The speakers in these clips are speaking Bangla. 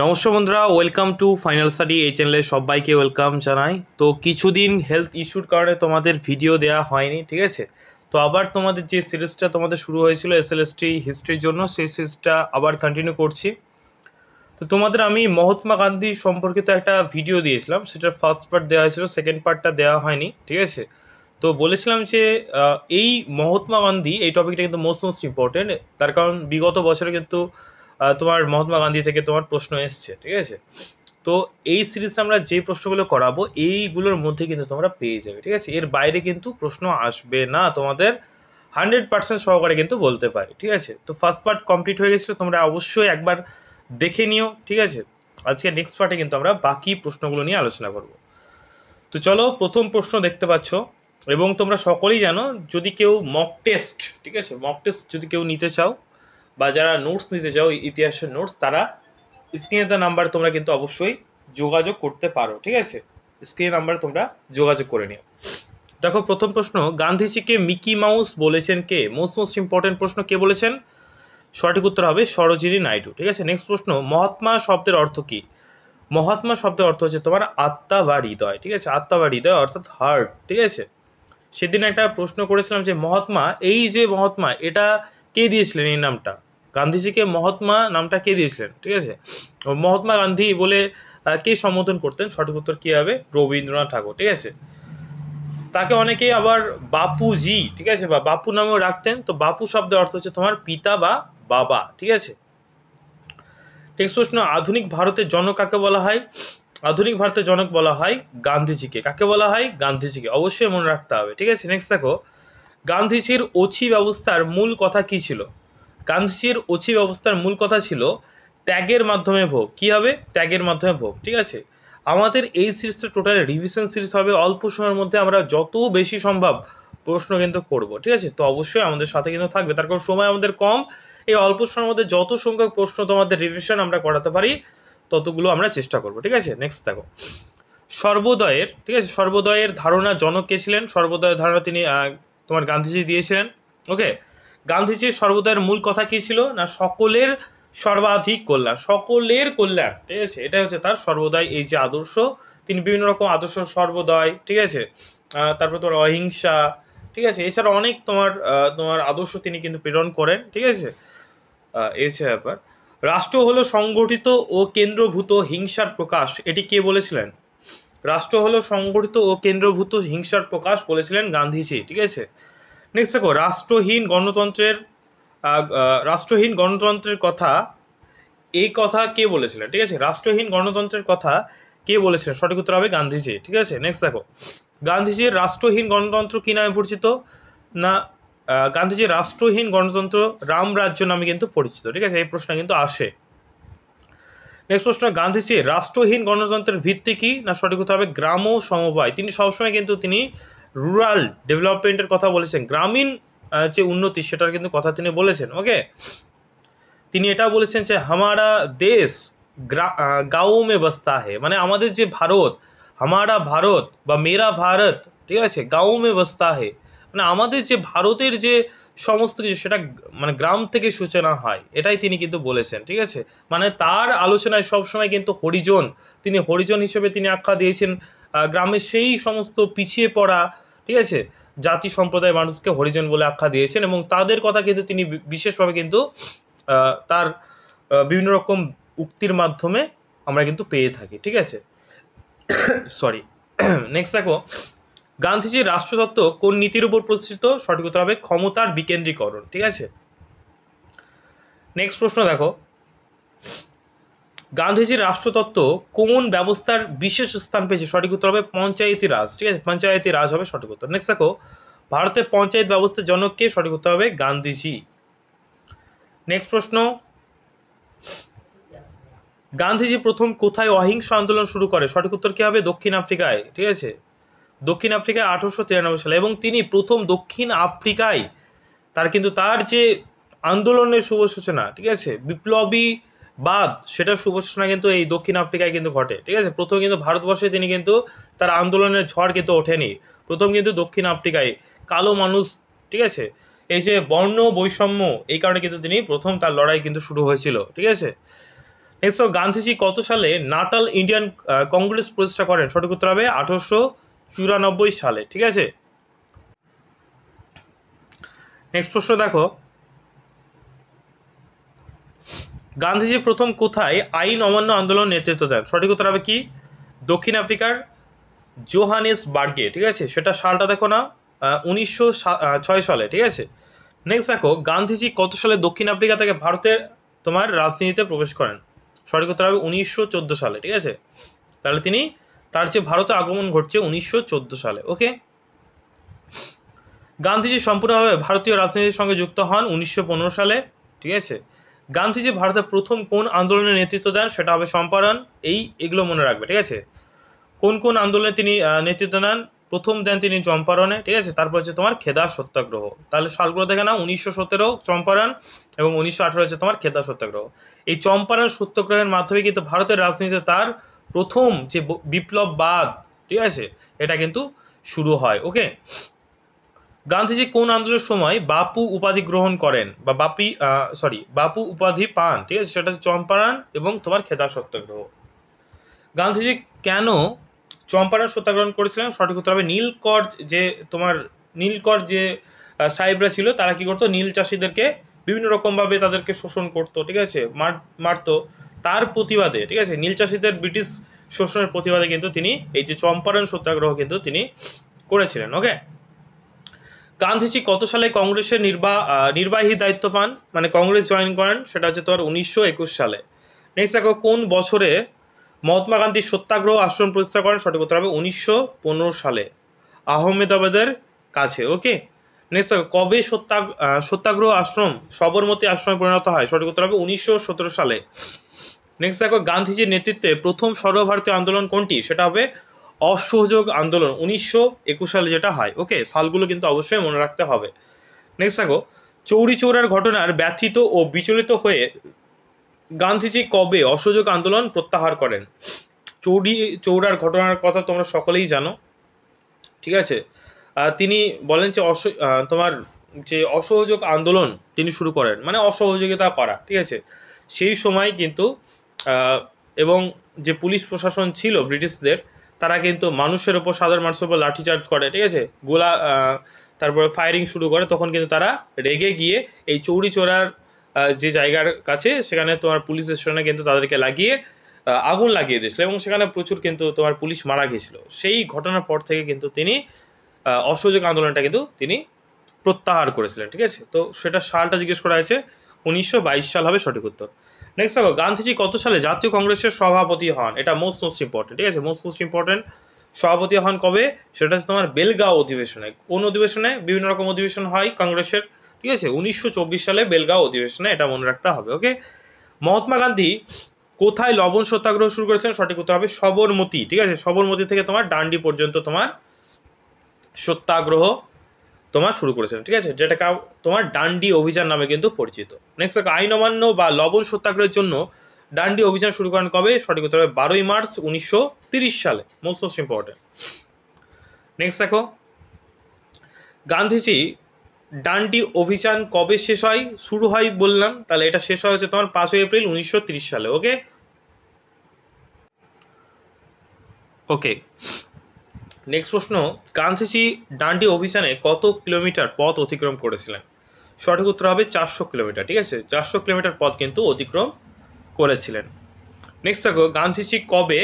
নমস্কার বন্ধুরা, ওয়েলকাম টু ফাইনাল স্টাডি। এই চ্যানেলে সবাইকে ওয়েলকাম জানাই। তো কিছুদিন হেলথ ইস্যুর কারণে তোমাদের ভিডিও দেওয়া হয়নি, ঠিক আছে। তো আবার তোমাদের যে সিরিজটা তোমাদের শুরু হয়েছিল এসএলএসটি হিস্ট্রির জন্য, সেই সিরিজটা আবার কন্টিনিউ করছি। তো তোমাদের আমি মহাত্মা গান্ধী সম্পর্কিত একটা ভিডিও দিয়েছিলাম, সেটার ফার্স্ট পার্ট দেওয়া হয়েছিল, সেকেন্ড পার্টটা দেওয়া হয়নি, ঠিক আছে। তো বলেছিলাম যে এই মহাত্মা গান্ধী এই টপিকটা কিন্তু মোস্ট ইম্পর্টেন্ট, তার কারণ বিগত বছরে কিন্তু তোমার মহাত্মা গান্ধী থেকে তোমার প্রশ্ন এসছে, ঠিক আছে। তো এই সিরিজে আমরা যে প্রশ্নগুলো করাবো এইগুলোর মধ্যে কিন্তু তোমরা পেয়ে যাবে, ঠিক আছে। এর বাইরে কিন্তু প্রশ্ন আসবে না, তোমাদের 100% সহকারে কিন্তু বলতে পারি, ঠিক আছে। তো ফার্স্ট পার্ট কমপ্লিট হয়ে গেছিলো, তোমরা অবশ্যই একবার দেখে নিও, ঠিক আছে। আজকে নেক্সট পার্টে কিন্তু আমরা বাকি প্রশ্নগুলো নিয়ে আলোচনা করব। তো চলো, প্রথম প্রশ্ন দেখতে পাচ্ছ এবং তোমরা সকলেই জানো, যদি কেউ মক টেস্ট, ঠিক আছে, মক টেস্ট যদি কেউ নিতে চাও বা যারা নোটস নিতে চাও ইতিহাসের নোটস, তারা স্ক্রিনে দেওয়া নাম্বার তোমরা কিন্তু অবশ্যই যোগাযোগ করতে পারো, ঠিক আছে। স্ক্রিনে নাম্বার তোমরা যোগাযোগ করে নিও। দেখো, প্রথম প্রশ্ন, গান্ধীজিকে মিকি মাউস বলেছেন কে? মোস্ট ইম্পর্টেন্ট প্রশ্ন, কে বলেছেন? সঠিক উত্তর হবে সরোজিনী নাইডু, ঠিক আছে। নেক্সট প্রশ্ন, মহাত্মা শব্দের অর্থ কি? মহাত্মা শব্দের অর্থ হচ্ছে তোমার আত্মা বা হৃদয়, ঠিক আছে। আত্মা বা হৃদয় অর্থাৎ হার্ট, ঠিক আছে। সেদিন একটা প্রশ্ন করেছিলাম যে মহাত্মা, এই যে মহাত্মা, এটা কে দিয়েছিলেন এই নামটা? গান্ধীজিকে মহাত্মা নামটা কে দিয়েছিলেন, ঠিক আছে। মহাত্মা গান্ধী বলে কে সম্বোধন করতেন? সঠিক উত্তর কী হবে? রবীন্দ্রনাথ ঠাকুর, ঠিক আছে। তাকে অনেকেই আবার বাপুজি, ঠিক আছে, বা বাপু নামেও রাখতেন। তো বাপু শব্দের অর্থ হচ্ছে তোমার পিতা বা বাবা, ঠিক আছে। নেক্সট প্রশ্ন, আধুনিক ভারতের জনক কাকে বলা হয়? আধুনিক ভারতের জনক বলা হয় গান্ধীজিকে। কাকে বলা হয়? গান্ধীজিকে, অবশ্যই মনে রাখতে হবে, ঠিক আছে। নেক্সট দেখো, গান্ধীজির অছি ব্যবস্থার মূল কথা কি ছিল? গান্ধীজির অছি ব্যবস্থার মূল কথা ছিল ত্যাগের মাধ্যমে ভোগ। কী হবে? ত্যাগের মাধ্যমে ভোগ, ঠিক আছে। আমাদের এই সিরিজটা টোটাল রিভিশন সিরিজ হবে, অল্প সময়ের মধ্যে আমরা যত বেশি সম্ভব প্রশ্ন কিন্তু করব, ঠিক আছে। তো অবশ্যই আমাদের সাথে কিন্তু থাকবে, তার কারণ সময় আমাদের কম। এই অল্প সময়ের মধ্যে যত সংখ্যক প্রশ্ন তোমাদের রিভিশন আমরা করাতে পারি ততগুলো আমরা চেষ্টা করব, ঠিক আছে। নেক্সট দেখো, সর্বোদয়ের, ঠিক আছে, সর্বোদয়ের ধারণা জনক কে ছিলেন? সর্বোদয়ের ধারণা তিনি তোমার গান্ধীজি দিয়েছিলেন, ওকে। গান্ধীজির সর্বোদয়ের মূল কথা কী ছিল? না সকলের সর্বাধিক কল্যাণ, সকলের কল্যাণ, ঠিক আছে। এটাই হচ্ছে তার সর্বোদয়, এই যে আদর্শ। তিনি বিভিন্ন রকম আদর্শ, সর্বোদয়, ঠিক আছে, তারপর তোমার অহিংসা, ঠিক আছে, এছাড়া অনেক তোমার তোমার আদর্শ তিনি কিন্তু প্রেরণ করেন, ঠিক আছে। এই হচ্ছে ব্যাপার। রাষ্ট্র হলো সংগঠিত ও কেন্দ্রভূত হিংসার প্রকাশ, এটি কে বলেছিলেন? রাষ্ট্র হলো সংগঠিত ও কেন্দ্রভূত হিংসার প্রকাশ বলেছিলেন গান্ধীজি, ঠিক আছে। নেক্সট দেখো, রাষ্ট্রহীন গণতন্ত্রের কথা, এই কথা কে বলেছিলেন? ঠিক আছে, রাষ্ট্রহীন গণতন্ত্রের কথা কে বলেছিলেন? সঠিক উত্তর হবে গান্ধীজি, ঠিক আছে। নেক্সট দেখো, গান্ধীজির রাষ্ট্রহীন গণতন্ত্র কি নামে পরিচিত? না, গান্ধীজির রাষ্ট্রহীন গণতন্ত্র রামরাজ্য নামে কিন্তু পরিচিত, ঠিক আছে। এই প্রশ্ন কিন্তু আসে। নেক্সট প্রশ্ন, গান্ধীজির রাষ্ট্রহীন গণতন্ত্রের ভিত্তি কি? না, সঠিক উত্তর হবে গ্রাম ও সমবায়। তিনি সবসময় কিন্তু তিনি রুরাল ডেভেলপমেন্টের কথা বলেছেন, গ্রামীণ যে উন্নতি সেটার কিন্তু কথা তিনি বলেছেন, ওকে। তিনি এটাও বলেছেন যে হামারা দেশ গাঁও মে বসতা হে, মানে আমাদের যে ভারত, হামারা ভারত বা মেরা ভারত, ঠিক আছে, গাঁও মে বসতা হে, মানে আমাদের যে ভারতের যে সমস্ত কিছু সেটা মানে গ্রাম থেকে সূচনা হয়, এটাই তিনি কিন্তু বলেছেন, ঠিক আছে। মানে তার আলোচনায় সবসময় কিন্তু হরিজন, তিনি হরিজন হিসেবে তিনি আখ্যা দিয়েছেন গ্রামের সেই সমস্ত পিছিয়ে পড়া, ঠিক আছে, জাতি সম্প্রদায়ের মানুষকে হরিজন বলে আখ্যা দিয়েছেন এবং তাদের কথা কিন্তু তিনি বিশেষভাবে কিন্তু তার বিভিন্ন রকম উক্তির মাধ্যমে আমরা কিন্তু পেয়ে থাকি, ঠিক আছে। সরি। নেক্সট দেখো, গান্ধীজির রাষ্ট্রতত্ত্ব কোন নীতির উপর প্রতিষ্ঠিত? সঠিক উত্তর হবে ক্ষমতার বিকেন্দ্রীকরণ, ঠিক আছে। নেক্সট প্রশ্ন দেখো, গান্ধীজির রাষ্ট্রতত্ত্ব কোন ব্যবস্থার বিশেষ স্থান পেয়েছে? সঠিক উত্তর হবে পঞ্চায়েতি রাজ, ঠিক আছে, পঞ্চায়েতি রাজ হবে সঠিক উত্তর। নেক্সট দেখো, ভারতের পঞ্চায়েত ব্যবস্থার জনক কে? সঠিক উত্তর হবে গান্ধীজি। নেক্সট প্রশ্ন, গান্ধীজি প্রথম কোথায় অহিংস আন্দোলন শুরু করে? সঠিক উত্তর কী হবে? দক্ষিণ আফ্রিকায়, ঠিক আছে, দক্ষিণ আফ্রিকায় 1893 সালে। এবং তিনি প্রথম দক্ষিণ আফ্রিকায় তার যে আন্দোলনের শুভ সূচনা, ঠিক আছে, বিপ্লবী বাদ, সেটা শুভ সূচনা কিন্তু এই দক্ষিণ আফ্রিকায় কিন্তু ঘটে, ঠিক আছে। প্রথম কিন্তু ভারতবর্ষে তিনি কিন্তু তার আন্দোলনের ঝড় কিন্তু ওঠেনি, প্রথম কিন্তু দক্ষিণ আফ্রিকায় কালো মানুষ, ঠিক আছে, এই যে বর্ণ বৈষম্য, এই কারণে কিন্তু তিনি প্রথম তার লড়াই কিন্তু শুরু হয়েছিল, ঠিক আছে। নেক্সট, গান্ধীজি কত সালে নাটাল ইন্ডিয়ান কংগ্রেস প্রতিষ্ঠা করেন? সঠিক উত্তর হবে 1894 সালে। ঠিক আছে, নেক্সট প্রশ্ন দেখো, গান্ধীজি প্রথম কোথায় আইন অমান্য আন্দোলন নেতৃত্ব দেন? সঠিক উত্তর হবে কি? দক্ষিণ আফ্রিকার জোহানেসবার্গে। ঠিক আছে, সেটা সালটা দেখো না, 1906 সালে। ঠিক আছে, নেক্সট দেখো, গান্ধীজি কত সালে দক্ষিণ আফ্রিকা থেকে ভারতের তোমার রাজনীতিতে প্রবেশ করেন? সঠিক উত্তর হবে 1914 সালে। ঠিক আছে, তাহলে তিনি তার যে ভারতে আগমন ঘটছে 1914 সালে। ওকে, গান্ধীজি সম্পূর্ণভাবে ভারতীয় রাজনীতির সঙ্গে যুক্ত হন 1915 সালে। ঠিক আছে, গান্ধীজি ভারতের প্রথম কোন আন্দোলনের নেতৃত্ব দেন? সেটা হবে চম্পারণ। এগুলো মনে রাখবে। ঠিক আছে, কোন কোন আন্দোলনে তিনি নেতৃত্ব নেন? প্রথম দেন তিনি চম্পারণে। ঠিক আছে, তারপর হচ্ছে তোমার খেদা সত্যাগ্রহ। তাহলে সালগুলো দেখে না, 1917 চম্পারণ এবং 1918 হচ্ছে তোমার খেদা সত্যাগ্রহ। এই চম্পারণ সত্যাগ্রহের মাধ্যমে কিন্তু ভারতের রাজনীতিতে তার প্রথম যে বিপ্লববাদ, ঠিক আছে, এটা কিন্তু শুরু হয়। ওকে, গান্ধীজি কোন আন্দোলনের সময় বাপু উপাধি গ্রহণ করেন বা বাপু উপাধি পান? ঠিক আছে, সেটা হচ্ছে চম্পারণ এবং তোমার খেদা সত্যাগ্রহ। গান্ধীজি কেন চম্পারণ সত্যাগ্রহ করেছিলেন? সঠিক উত্তর হবে নীলকর যে সাহেবরা ছিল, তারা কি করতো? নীল চাষিদেরকে বিভিন্ন রকমভাবে তাদেরকে শোষণ করতো। ঠিক আছে, মারতো। তার প্রতিবাদে, ঠিক আছে, নীল চাষিদের ব্রিটিশ শোষণের প্রতিবাদে কিন্তু তিনি এই যে চম্পারণ সত্যাগ্রহ কিন্তু তিনি করেছিলেন। ওকে, গান্ধীজি কত সালে কংগ্রেসের নির্বাহী দায়িত্ব পান, মানে কংগ্রেস জয়েন করেন? সেটা হচ্ছে তোমার 1921 সালে। নেক্সট দেখো, কোন বছরে মহাত্মা গান্ধী সত্যাগ্রহ আশ্রম প্রতিষ্ঠা করেন? সঠিক উত্তর হবে 1915 সালে, আহমেদাবাদের কাছে। ওকে, নেক্সট দেখো, কবে সত্যাগ্রহ আশ্রম সবরমতী আশ্রমে পরিণত হয়? সঠিক উত্তর হবে 1917 সালে। নেক্সট দেখো, গান্ধীজির নেতৃত্বে প্রথম সর্বভারতীয় আন্দোলন কোনটি? সেটা হবে অসহযোগ আন্দোলন, 1921 সালে যেটা হয়। ওকে, সালগুলো কিন্তু অবশ্যই মনে রাখতে হবে। নেক্সট দেখো, চৌরি চৌরার ঘটনার ব্যথিত ও বিচলিত হয়ে গান্ধীজি কবে অসহযোগ আন্দোলন প্রত্যাহার করেন? চৌরি চৌরার ঘটনার কথা তোমরা সকলেই জানো। ঠিক আছে, তিনি বলেন যে তোমার যে অসহযোগ আন্দোলন তিনি শুরু করেন, মানে অসহযোগিতা করা। ঠিক আছে, সেই সময় কিন্তু এবং যে পুলিশ প্রশাসন ছিল ব্রিটিশদের, তারা কিন্তু মানুষের ওপর, সাধারণ মানুষের ওপর লাঠিচার্জ করে। ঠিক আছে, তারপরে ফায়ারিং শুরু করে। তখন কিন্তু তারা রেগে গিয়ে এই চৌরি চৌরার যে জায়গার কাছে, সেখানে তোমার পুলিশ স্টেশনে কিন্তু তাদেরকে আগুন লাগিয়ে দিয়েছিল এবং সেখানে প্রচুর কিন্তু তোমার পুলিশ মারা গিয়েছিল। সেই ঘটনার পর থেকে কিন্তু তিনি অসহযোগ আন্দোলনটা কিন্তু তিনি প্রত্যাহার করেছিলেন। ঠিক আছে, তো সেটা সালটা জিজ্ঞেস করা হয়েছে, 1922 সাল হবে সঠিক উত্তর। নেক্সট দেখো, গান্ধীজি কত সালে জাতীয় কংগ্রেসের সভাপতি হন? এটা মোস্ট ইম্পর্টেন্ট। ঠিক আছে, মোস্ট ইম্পর্টেন্ট। সভাপতি হন কবে? সেটা হচ্ছে তোমার বেলগাঁও অধিবেশনে। কোন অধিবেশনে? বিভিন্ন রকম অধিবেশন হয় কংগ্রেসের। ঠিক আছে, 1924 সালে বেলগাঁও অধিবেশনে, এটা মনে রাখতে হবে। ওকে, মহাত্মা গান্ধী কোথায় লবণ সত্যাগ্রহ শুরু করেছিলেন? সঠিক উত্তর হবে সবরমতী। ঠিক আছে, সবরমতী থেকে তোমার ডান্ডি পর্যন্ত তোমার সত্যাগ্রহ তোমার শুরু করেছিলেন। ঠিক আছে, যেটা তোমার ডান্ডি অভিযান নামে কিন্তু পরিচিত। নেক্সট দেখো, আইন অমান্য বা লবণ সত্যাগ্রহের জন্য ডান্ডি অভিযান শুরু করেন কবে? সঠিক উত্তর হবে 12ই মার্চ 1930 সালে। Most important. নেক্সট দেখো, গান্ধীজি ডান্ডি অভিযান কবে শেষ হয়? শুরু হয় বললাম, তাহলে এটা শেষ হয় হচ্ছে তোমার 5ই এপ্রিল 1930 সালে। ওকে, নেক্সট প্রশ্ন, গান্ধীজি ডান্ডি অভিযানে কত কিলোমিটার পথ অতিক্রম করেছিলেন? সঠিক উত্তর হবে 400 কিলোমিটার। ঠিক আছে, 400 কিলোমিটার পথ কিন্তু অতিক্রম করেছিলেন। নেক্সট দেখো, গান্ধীজি কবে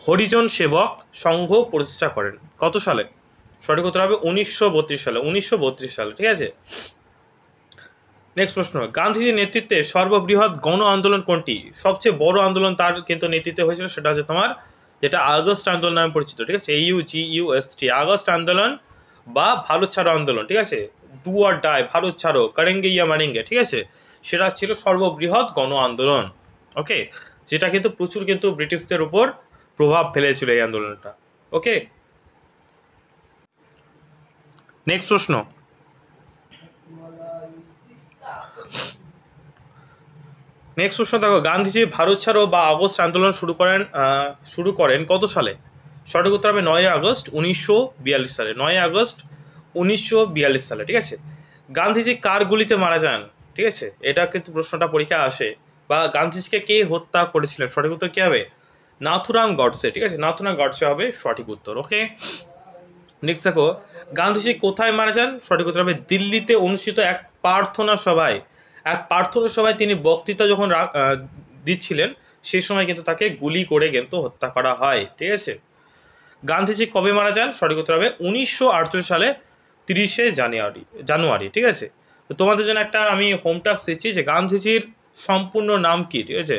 হরিজন সেবক সংঘ প্রতিষ্ঠা করেন? কত সালে? সঠিক উত্তর হবে 1932 সালে। 1932 সালে। ঠিক আছে, নেক্সট প্রশ্ন, গান্ধীজির নেতৃত্বে সর্ববৃহৎ গণ আন্দোলন কোনটি? সবচেয়ে বড় আন্দোলন তার কিন্তু নেতৃত্বে হয়েছিল, সেটা হচ্ছে তোমার যেটা আগস্ট আন্দোলন নামে পরিচিত। ঠিক আছে, AUGUST, আগস্ট আন্দোলন বা ভারত ছাড়ো আন্দোলন। ঠিক আছে, ডু অর ডাই, ভারত ছাড়ো, করেঙ্গে ইয়া মারেঙ্গে। ঠিক আছে, সেটা ছিল সর্ববৃহৎ গণ আন্দোলন। ওকে, যেটা কিন্তু প্রচুর কিন্তু ব্রিটিশদের উপর প্রভাব ফেলেছিল এই আন্দোলনটা। ওকে, নেক্সট প্রশ্ন, দেখো, গান্ধীজি ভারত ছাড়ো বা আগস্ট আন্দোলন শুরু করেন কত সালে? সঠিক উত্তর হবে 9ই আগস্ট 1942 সালে। 9ই আগস্ট 1942 সালে। ঠিক আছে, গান্ধীজি কার গুলিতে মারা যান? ঠিক আছে, এটা কিন্তু প্রশ্নটা পরীক্ষা আসে। বা গান্ধীজিকে কে হত্যা করেছিলেন, সঠিক উত্তর কী হবে? নাথুরাম গডসে। ঠিক আছে, নাথুরাম গডসে হবে সঠিক উত্তর। ওকে, নেক্সট দেখো, গান্ধীজি কোথায় মারা যান? সঠিক উত্তর হবে দিল্লিতে অনুষ্ঠিত এক প্রার্থনা সভায়। এক প্রার্থনা সভায় তিনি বক্তৃতা যখন দিচ্ছিলেন, সেই সময় কিন্তু তাকে গুলি করে কিন্তু হত্যা করা হয়। ঠিক আছে, গান্ধীজি কবে মারা যান? সঠিক উত্তর হবে 1948 সালে 30শে জানুয়ারি। ঠিক আছে, তো তোমাদের জন্য একটা আমি হোম টাস্ক দিচ্ছি যে গান্ধীজির সম্পূর্ণ নাম কি? ঠিক আছে,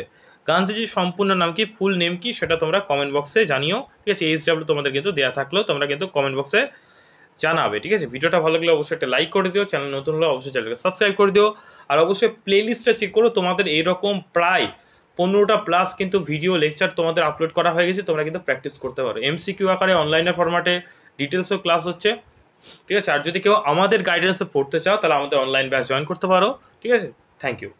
গান্ধীজির সম্পূর্ণ নাম কি, ফুল নেম কি, সেটা তোমরা কমেন্ট বক্সে জানিও। ঠিক আছে, এইচডাব্লিউ তোমাদের কিন্তু দেওয়া থাকলেও তোমরা কিন্তু কমেন্ট বক্সে জানাবে। ঠিক আছে, ভিডিওটা ভালো লাগলে অবশ্যই একটা লাইক করে দিও, চ্যানেল নতুন হলে অবশ্যই চ্যানেলকে সাবস্ক্রাইব করে দিও, আর অবশ্যই প্লেলিস্টটা চেক করো, তোমাদের এইরকম প্রায় 15টা প্লাস কিন্তু ভিডিও লেকচার তোমাদের আপলোড করা হয়ে গেছে, তোমরা কিন্তু প্র্যাকটিস করতে পারো এমসিকিউ আকারে অনলাইনের ফরম্যাটে, ডিটেলসও ক্লাস হচ্ছে। ঠিক আছে, আর যদি কেউ আমাদের গাইডেন্সে পড়তে চাও তাহলে আমাদের অনলাইন ব্যাচ জয়েন করতে পারো। ঠিক আছে, থ্যাংক ইউ।